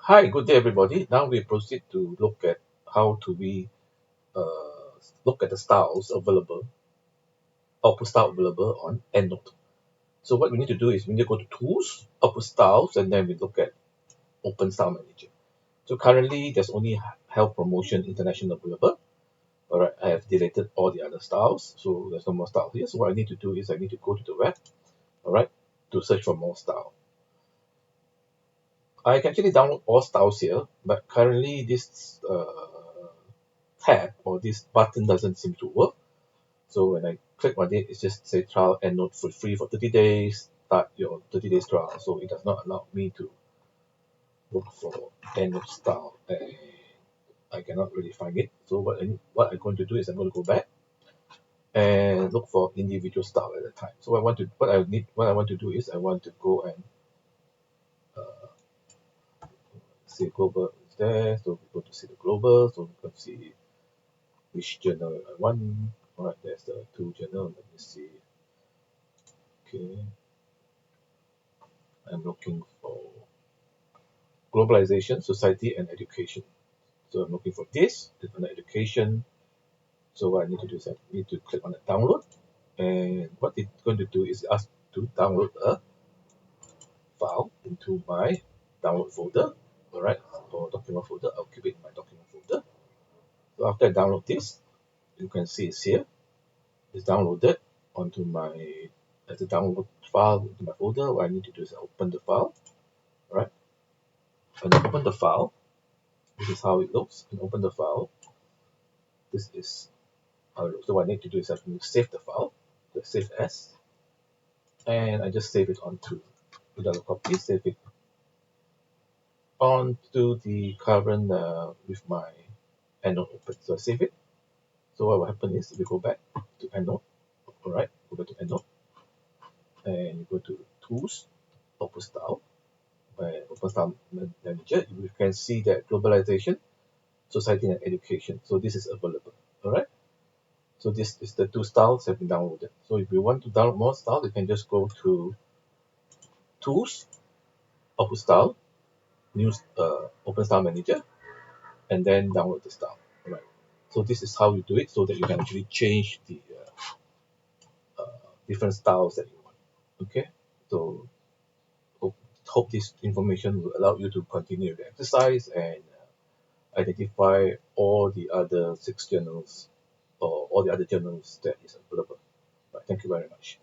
Hi, good day everybody. Now we proceed to look at how to we look at the styles available, output style available on EndNote. So what we need to do is we need to go to Tools, Output Styles, and then we look at Open Style Manager. So currently there's only Health Promotion International available. All right, I have deleted all the other styles, so there's no more style here. So what I need to do is I need to go to the web, all right, to search for more style. I can actually download all styles here, but currently this tab or this button doesn't seem to work. So when I click on it, it just say trial EndNote for free for 30 days, start your 30 days trial. So it does not allow me to look for EndNote style, and I cannot really find it. So what I'm going to do is I'm going to go back and look for individual style at a time. So what I want to do is I want to go and see global is there. So we go to see the global. So we can see which journal I want. All right, there's the two journal. Let me see. Okay, I'm looking for globalization, society, and education. So I'm looking for this, click on the education. So what I need to do is I need to click on the download. And what it's going to do is ask to download a file into my download folder. All right, or document folder. I'll keep it in my document folder. So after I download this, you can see it's here. It's downloaded onto my as a download file into my folder. What I need to do is open the file. All right, and open the file. This is how it looks. And open the file. This is how it looks. So what I need to do is I need to save the file, the save as, and I just save it onto without a copy, save it onto the current with my EndNote open. So I save it. So what will happen is if you go back to EndNote, all right, go back to EndNote, and you go to Tools, Open Style, and Open Style Manager, you can see that globalization, society, and education. So this is available. All right. So this is the two styles have been downloaded. So if you want to download more styles, you can just go to Tools, Output Style, New Open Style Manager, and then download the style. Right. So this is how you do it, so that you can actually change the different styles that you want. Okay. So hope this information will allow you to continue the exercise and identify all the other 6 journals or all the other journals that is available. Right. Thank you very much.